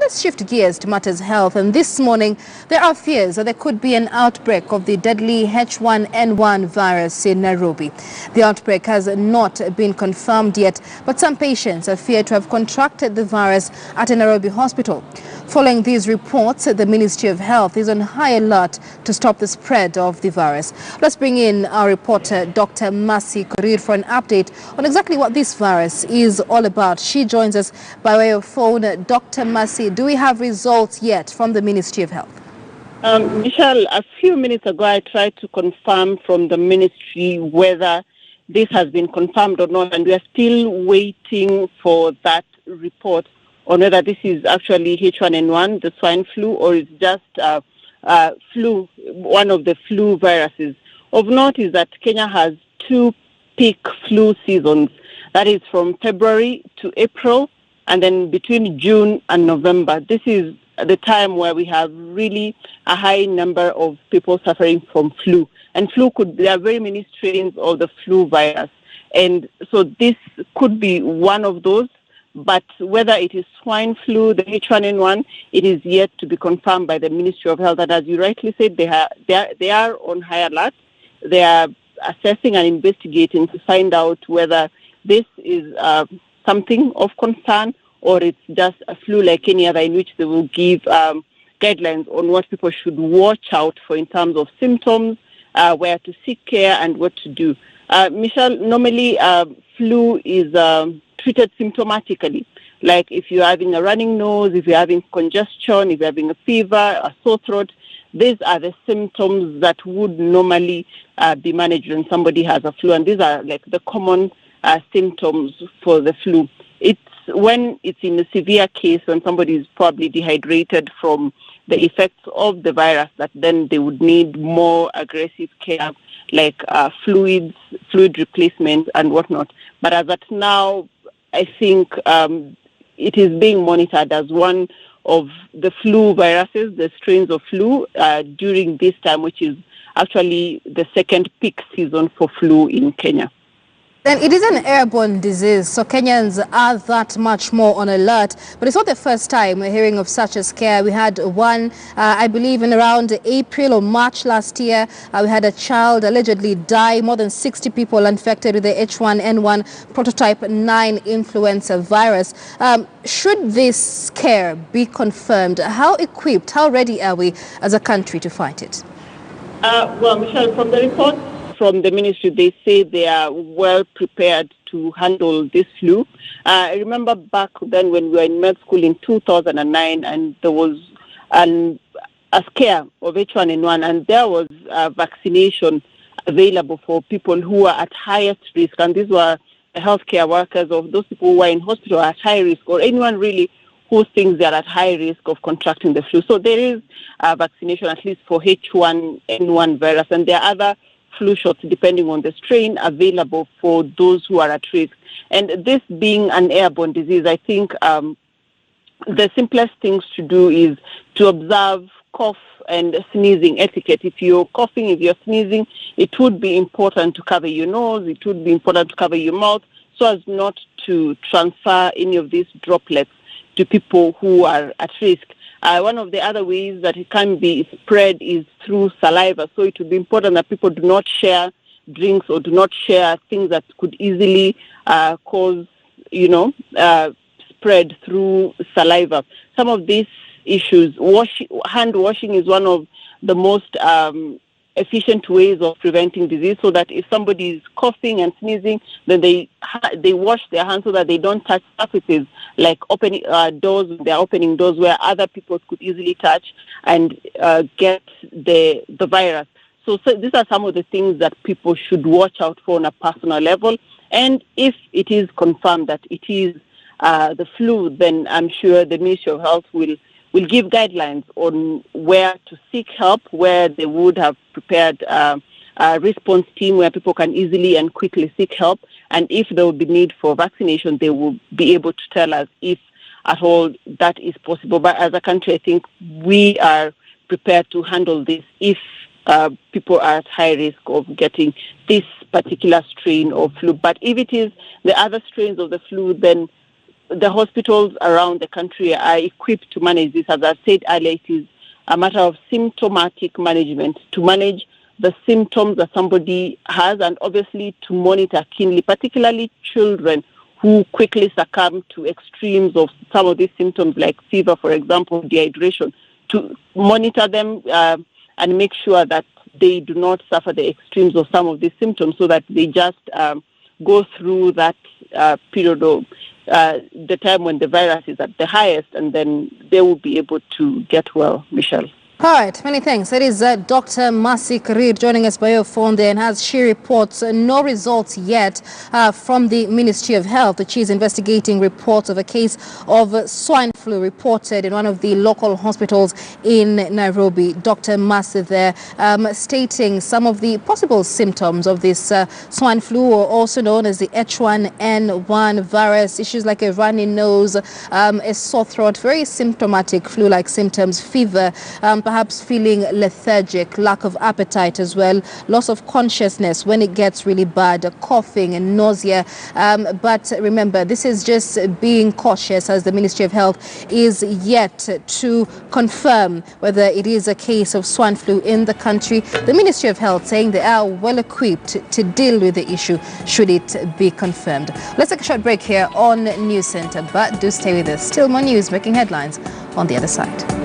let's shift gears to matters health. And this morning, there are fears that there could be an outbreak of the deadly H1N1 virus in Nairobi. The outbreak has not been confirmed yet, but some patients are feared to have contracted the virus at a Nairobi hospital. Following these reports, the Ministry of Health is on high alert to stop the spread of the virus. Let's bring in our reporter, Dr. Mercy Korir, for an update on exactly what this virus is all about. She joins us by way of phone. Dr. Mercy, do we have results yet from the Ministry of Health? Michelle, a few minutes ago, I tried to confirm from the ministry whether this has been confirmed or not, and we are still waiting for that report on whether this is actually H1N1, the swine flu, or it's just flu, one of the flu viruses. Of note is that Kenya has two peak flu seasons. That is from February to April, and then between June and November. This is the time where we have really a high number of people suffering from flu. And there are very many strains of the flu virus. And so this could be one of those. But whether it is swine flu, the H1N1, it is yet to be confirmed by the Ministry of Health. And as you rightly said, they are on high alert. They are assessing and investigating to find out whether this is something of concern or it's just a flu like any other, in which they will give guidelines on what people should watch out for in terms of symptoms, where to seek care and what to do. Michelle, normally flu is treated symptomatically. Like if you're having a running nose, if you're having congestion, if you're having a fever, a sore throat, these are the symptoms that would normally be managed when somebody has a flu. And these are like the common symptoms for the flu. It's when it's in a severe case, when somebody is probably dehydrated from the effects of the virus, that then they would need more aggressive care, like fluid replacement and whatnot. But as at now, I think it is being monitored as one of the flu viruses, the strains of flu, during this time, which is actually the second peak season for flu in Kenya. Then it is an airborne disease, so Kenyans are that much more on alert. But it's not the first time we're hearing of such a scare. We had one, I believe, in around April or March last year. We had a child allegedly die, more than 60 people infected with the H1N1 prototype 9 influenza virus. Should this scare be confirmed, how equipped, how ready are we as a country to fight it? Well, Michelle, from the report from the ministry, they say they are well prepared to handle this flu. I remember back then when we were in med school in 2009, and there was a scare of H1N1, and there was vaccination available for people who are at highest risk, and these were the healthcare workers, of those people who are in hospital at high risk, or anyone really who thinks they are at high risk of contracting the flu. So there is vaccination, at least for H1N1 virus, and there are other flu shots, depending on the strain, available for those who are at risk. And this being an airborne disease, I think the simplest things to do is to observe cough and sneezing etiquette. If you're coughing, if you're sneezing, it would be important to cover your nose, it would be important to cover your mouth, so as not to transfer any of these droplets to people who are at risk. One of the other ways that it can be spread is through saliva. So it would be important that people do not share drinks or do not share things that could easily cause, spread through saliva. Some of these issues, hand washing is one of the most efficient ways of preventing disease, so that if somebody is coughing and sneezing, then they wash their hands so that they don't touch surfaces like opening doors. They're opening doors where other people could easily touch and get the virus. So these are some of the things that people should watch out for on a personal level. And if it is confirmed that it is the flu, then I'm sure the Ministry of Health will give guidelines on where to seek help, where they would have prepared a response team where people can easily and quickly seek help. And if there will be need for vaccination, they will be able to tell us if at all that is possible. But as a country, I think we are prepared to handle this if people are at high risk of getting this particular strain of flu. But if it is the other strains of the flu, then the hospitals around the country are equipped to manage this. As I said earlier, it is a matter of symptomatic management, to manage the symptoms that somebody has, and obviously to monitor keenly, particularly children who quickly succumb to extremes of some of these symptoms, like fever, for example, dehydration, to monitor them and make sure that they do not suffer the extremes of some of these symptoms, so that they just go through that period of the time when the virus is at the highest, and then they will be able to get well, Michelle. All right, many thanks. It is Dr. Masi Karir joining us by your phone there, and as she reports, no results yet from the Ministry of Health. She is investigating reports of a case of swine flu reported in one of the local hospitals in Nairobi. Dr. Masi there stating some of the possible symptoms of this swine flu, or also known as the H1N1 virus. Issues like a runny nose, a sore throat, very symptomatic flu-like symptoms, fever, perhaps feeling lethargic, lack of appetite as well, loss of consciousness when it gets really bad, coughing and nausea. But remember, this is just being cautious, as the Ministry of Health is yet to confirm whether it is a case of swine flu in the country. The Ministry of Health saying they are well equipped to deal with the issue should it be confirmed. Let's take a short break here on News Center, but do stay with us. Still more news making headlines on the other side.